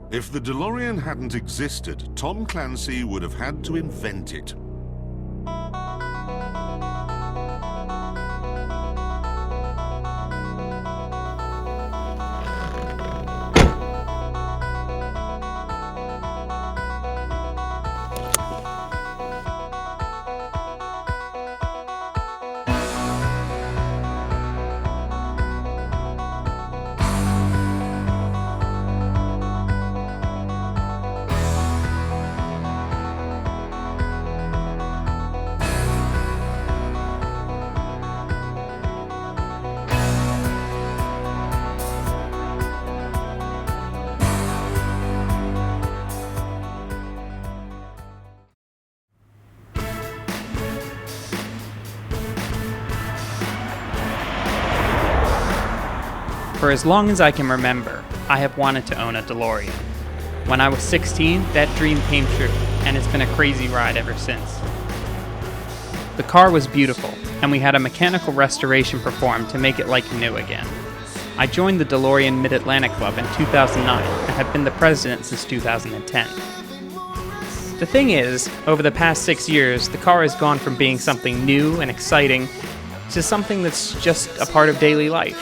If the DeLorean hadn't existed, Tom Clancy would have had to invent it. For as long as I can remember, I have wanted to own a DeLorean. When I was 16, that dream came true, and it's been a crazy ride ever since. The car was beautiful, and we had a mechanical restoration performed to make it like new again. I joined the DeLorean Mid-Atlantic Club in 2009 and have been the president since 2010. The thing is, over the past 6 years, the car has gone from being something new and exciting to something that's just a part of daily life.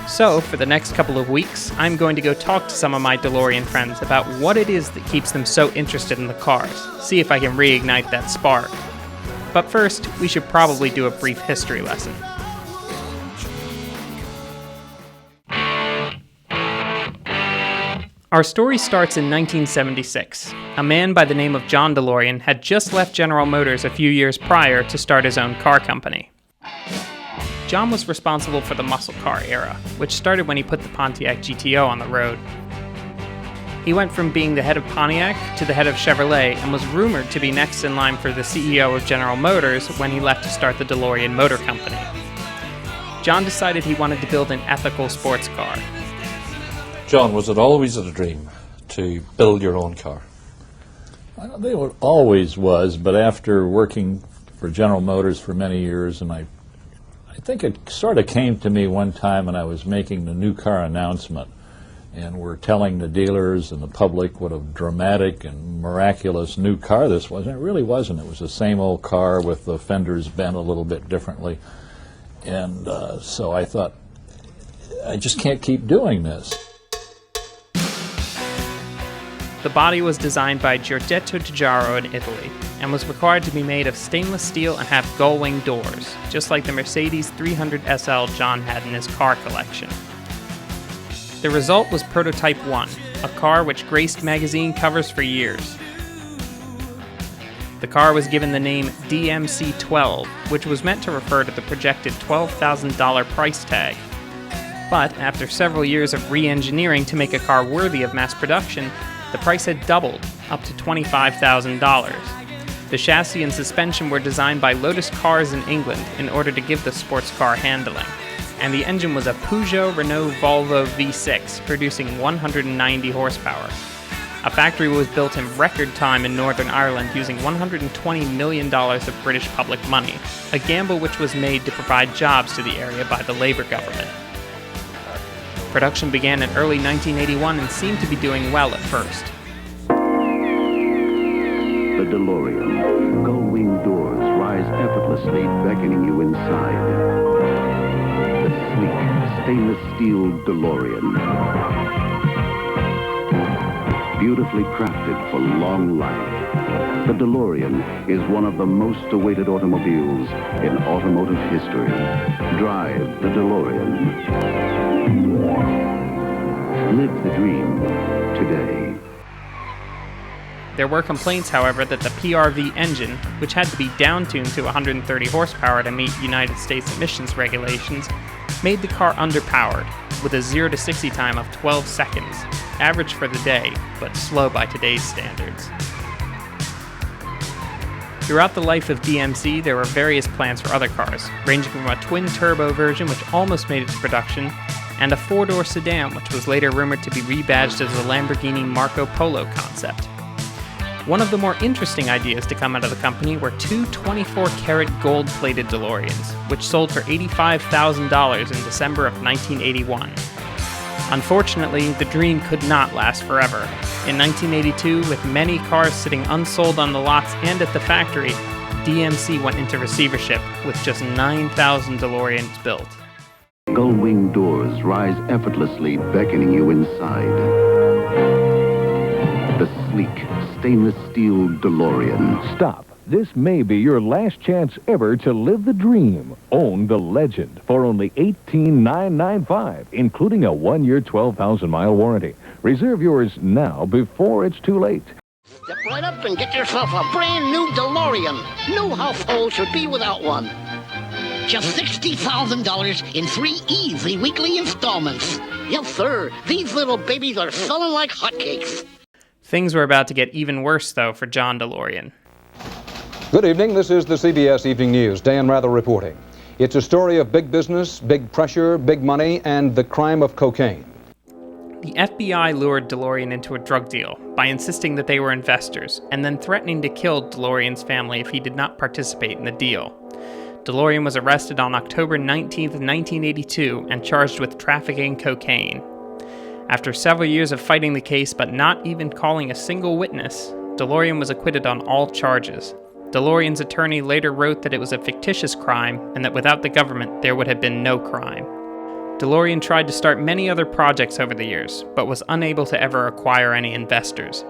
So, for the next couple of weeks, I'm going to go talk to some of my DeLorean friends about what it is that keeps them so interested in the cars, see if I can reignite that spark. But first, we should probably do a brief history lesson. Our story starts in 1976. A man by the name of John DeLorean had just left General Motors a few years prior to start his own car company. John was responsible for the muscle car era, which started when he put the Pontiac GTO on the road. He went from being the head of Pontiac to the head of Chevrolet and was rumored to be next in line for the CEO of General Motors when he left to start the DeLorean Motor Company. John decided he wanted to build an ethical sports car. John, was it always a dream to build your own car? I don't think it always was, but after working for General Motors for many years, and I think it sort of came to me one time when I was making the new car announcement, and we're telling the dealers and the public what a dramatic and miraculous new car this was. And it really wasn't. It was the same old car with the fenders bent a little bit differently. And so I thought, I just can't keep doing this. The body was designed by Giordetto Giugiaro in Italy and was required to be made of stainless steel and have gull-wing doors, just like the Mercedes 300 SL John had in his car collection. The result was Prototype 1, a car which graced magazine covers for years. The car was given the name DMC-12, which was meant to refer to the projected $12,000 price tag. But after several years of re-engineering to make a car worthy of mass production, the price had doubled, up to $25,000. The chassis and suspension were designed by Lotus Cars in England in order to give the sports car handling, and the engine was a Peugeot Renault Volvo V6, producing 190 horsepower. A factory was built in record time in Northern Ireland using $120 million of British public money, a gamble which was made to provide jobs to the area by the Labour government. Production began in early 1981 and seemed to be doing well at first. The DeLorean. Gull-wing doors rise effortlessly, beckoning you inside. The sleek, stainless steel DeLorean. Beautifully crafted for long life. The DeLorean is one of the most awaited automobiles in automotive history. Drive the DeLorean. Live the dream today. There were complaints, however, that the PRV engine, which had to be down-tuned to 130 horsepower to meet United States emissions regulations, made the car underpowered, with a 0 to 60 time of 12 seconds, average for the day, but slow by today's standards. Throughout the life of DMC, there were various plans for other cars, ranging from a twin-turbo version which almost made it to production, and a four-door sedan which was later rumored to be rebadged as the Lamborghini Marco Polo concept. One of the more interesting ideas to come out of the company were two 24-karat gold-plated DeLoreans, which sold for $85,000 in December of 1981. Unfortunately, the dream could not last forever. In 1982, with many cars sitting unsold on the lots and at the factory, DMC went into receivership with just 9,000 DeLoreans built. Gull-wing doors rise effortlessly, beckoning you inside. The sleek, stainless steel DeLorean. Stop. This may be your last chance ever to live the dream. Own the legend for only $18,995, including a 1-year, 12,000-mile warranty. Reserve yours now before it's too late. Step right up and get yourself a brand new DeLorean. No household should be without one. Just $60,000 in 3 easy weekly installments. Yes, sir. These little babies are selling like hotcakes. Things were about to get even worse, though, for John DeLorean. Good evening. This is the CBS Evening News. Dan Rather reporting. It's a story of big business, big pressure, big money, and the crime of cocaine. The FBI lured DeLorean into a drug deal by insisting that they were investors, and then threatening to kill DeLorean's family if he did not participate in the deal. DeLorean was arrested on October 19, 1982, and charged with trafficking cocaine. After several years of fighting the case but not even calling a single witness, DeLorean was acquitted on all charges. DeLorean's attorney later wrote that it was a fictitious crime and that without the government there would have been no crime. DeLorean tried to start many other projects over the years, but was unable to ever acquire any investors.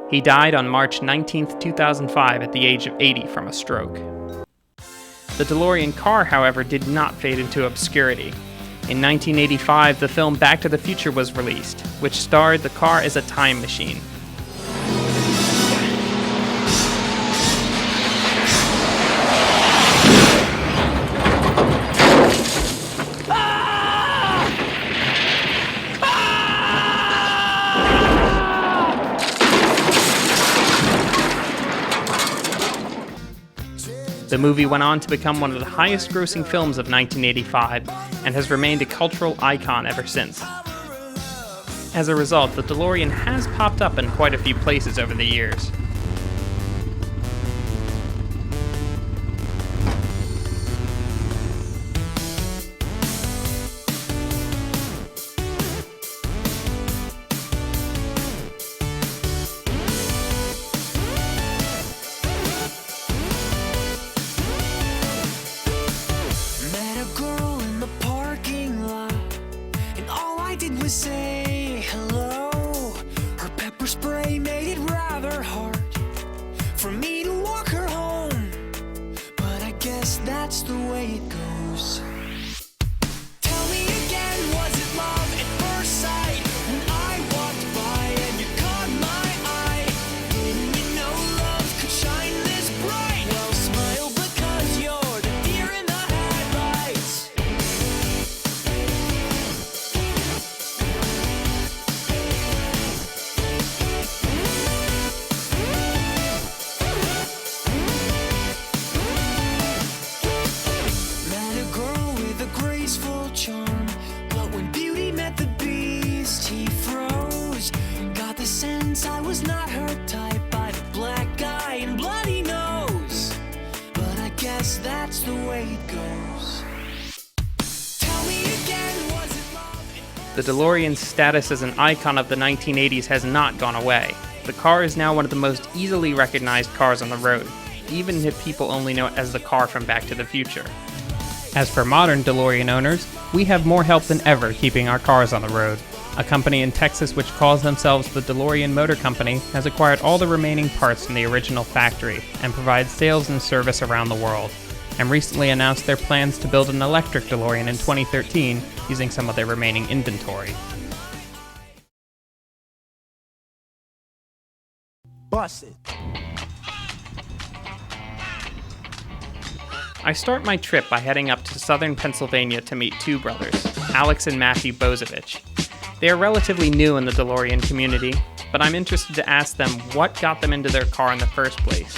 He died on March 19, 2005 at the age of 80 from a stroke. The DeLorean car, however, did not fade into obscurity. In 1985, the film Back to the Future was released, which starred the car as a time machine. The movie went on to become one of the highest-grossing films of 1985 and has remained a cultural icon ever since. As a result, the DeLorean has popped up in quite a few places over the years. Say hello. Her pepper spray made it rather hard for me to walk her home, but I guess that's the way it goes. Tell me again, was it love at first sight when I walked by and you caught my eye? Didn't you know love could shine this bright? Well, smile because you're the deer in the headlights. Charm, but when beauty met the beast, he froze. Got the sense I was not her type. I had a black eye and bloody nose, but I guess that's the way it goes. Tell me again, was it love? The DeLorean's status as an icon of the 1980s has not gone away. The car is now one of the most easily recognized cars on the road, even if people only know it as the car from Back to the Future. As for modern DeLorean owners, we have more help than ever keeping our cars on the road. A company in Texas which calls themselves the DeLorean Motor Company has acquired all the remaining parts from the original factory and provides sales and service around the world, and recently announced their plans to build an electric DeLorean in 2013 using some of their remaining inventory. Bust it. I start my trip by heading up to southern Pennsylvania to meet two brothers, Alex and Matthew Bozovich. They are relatively new in the DeLorean community, but I'm interested to ask them what got them into their car in the first place.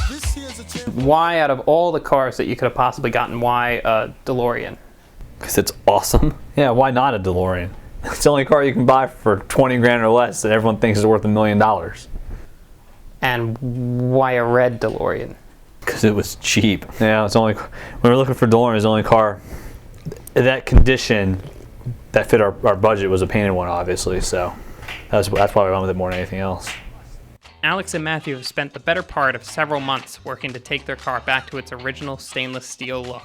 Why, out of all the cars that you could have possibly gotten, why a DeLorean? Because it's awesome. Yeah, why not a DeLorean? It's the only car you can buy for 20 grand or less that everyone thinks is worth $1 million. And why a red DeLorean? Because it was cheap. Yeah, it's only when we're looking for DeLorean, it's the only car that condition that fit our budget was a painted one, obviously. So that's why we went with it more than anything else. Alex and Matthew have spent the better part of several months working to take their car back to its original stainless steel look.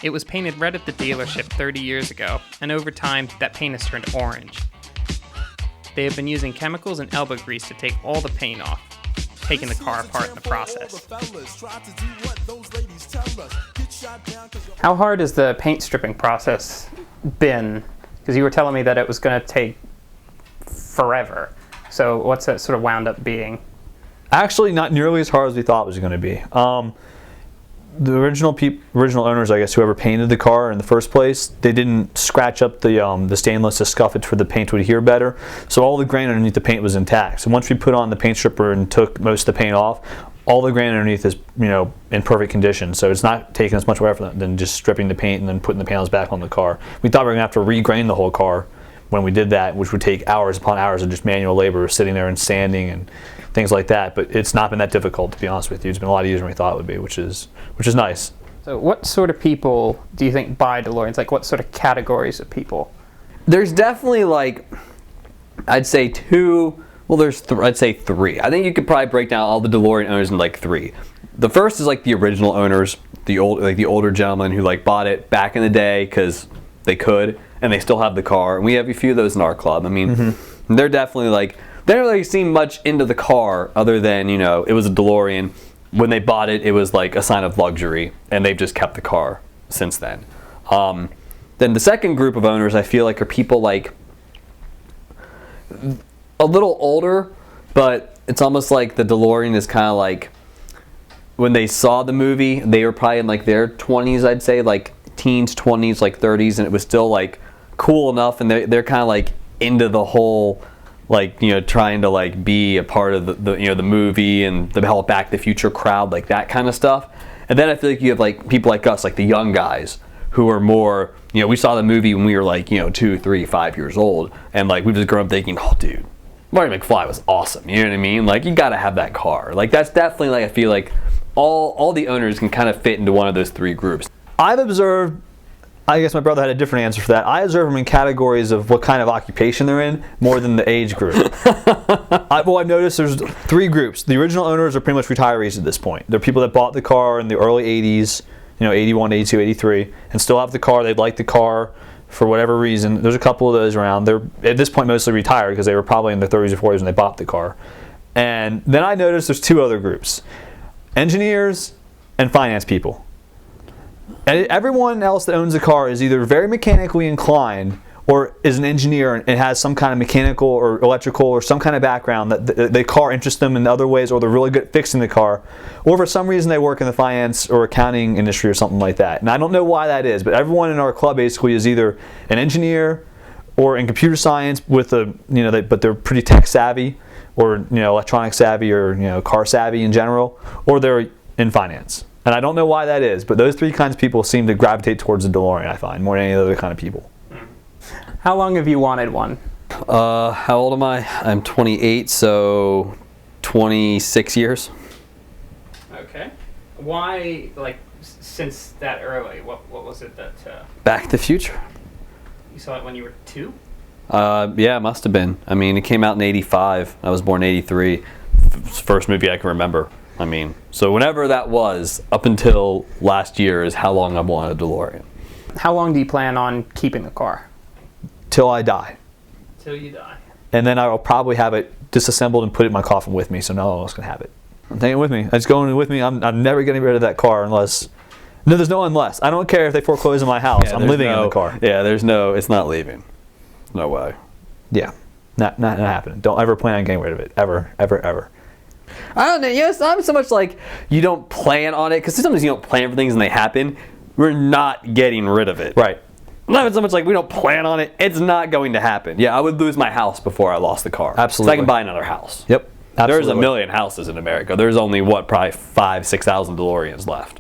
It was painted red at the dealership 30 years ago, and over time, that paint has turned orange. They have been using chemicals and elbow grease to take all the paint off, taking the car apart in the process. How hard has the paint stripping process been? Because you were telling me that it was going to take forever. So what's that sort of wound up being? Actually, not nearly as hard as we thought it was going to be. The original owners, I guess, whoever painted the car in the first place, they didn't scratch up the stainless to scuff it for the paint to adhere better. So all the grain underneath the paint was intact. So once we put on the paint stripper and took most of the paint off, all the grain underneath is, in perfect condition. So it's not taking as much effort than just stripping the paint and then putting the panels back on the car. We thought we were going to have to regrain the whole car when we did that, which would take hours upon hours of just manual labor, sitting there and sanding and things like that. But it's not been that difficult, to be honest with you. It's been a lot easier than we thought it would be, which is nice. So what sort of people do you think buy DeLoreans? Like what sort of categories of people? There's definitely I'd say I'd say three. I think you could probably break down all the DeLorean owners in three. The first is the original owners, the older gentlemen who bought it back in the day because they could, and they still have the car. And we have a few of those in our club. I mean, they're definitely they don't really seem much into the car other than, it was a DeLorean. When they bought it, it was a sign of luxury, and they've just kept the car since then. Then the second group of owners, I feel are people a little older, but it's almost like the DeLorean is kind of when they saw the movie, they were probably in their 20s, I'd say, teens, 20s, 30s, and it was still cool enough, and they're kind of into the whole trying to be a part of the movie and the whole Back to the Future crowd, that kind of stuff. And then I feel you have people like us, the young guys who are more, we saw the movie when we were 2, 3, 5 years old, and we've just grown up thinking, oh dude, Marty McFly was awesome, you know what I mean? You gotta have that car. That's definitely I feel all the owners can kind of fit into one of those three groups. I've observed, I guess my brother had a different answer for that. I observe them in categories of what kind of occupation they're in more than the age group. I've noticed there's three groups. The original owners are pretty much retirees at this point. They're people that bought the car in the early 80s, 81, 82, 83, and still have the car. They like the car for whatever reason. There's a couple of those around. They're at this point mostly retired because they were probably in their 30s or 40s when they bought the car. And then I noticed there's two other groups: engineers and finance people. And everyone else that owns a car is either very mechanically inclined or is an engineer and has some kind of mechanical or electrical or some kind of background that the car interests them in other ways, or they're really good at fixing the car, or for some reason they work in the finance or accounting industry or something like that. And I don't know why that is, but everyone in our club basically is either an engineer or in computer science with but they're pretty tech savvy, or electronic savvy, or car savvy in general, or they're in finance. And I don't know why that is, but those three kinds of people seem to gravitate towards the DeLorean, I find, more than any other kind of people. How long have you wanted one? How old am I? I'm 28, so 26 years. Okay. Why, since that early? What was it that... Back to the Future. You saw it when you were 2? Yeah, it must have been. I mean, it came out in 85. I was born in 83. First movie I can remember. I mean, so whenever that was, up until last year, is how long I've wanted a DeLorean. How long do you plan on keeping the car? Till I die. Till you die. And then I'll probably have it disassembled and put it in my coffin with me, so no one else can have it. I'm taking it with me. It's going with me. I'm never getting rid of that car unless... No, there's no unless. I don't care if they foreclose on my house. I'm living in the car. Yeah, it's not leaving. No way. Yeah, not happening. Don't ever plan on getting rid of it. Ever, ever, ever. I don't know. It's not so much you don't plan on it, because sometimes you don't plan for things and they happen. We're not getting rid of it. Right. Not so much we don't plan on it. It's not going to happen. Yeah, I would lose my house before I lost the car. Absolutely. So I can buy another house. Yep. Absolutely. There's a million houses in America. There's only, probably 5,000, 6,000 DeLoreans left.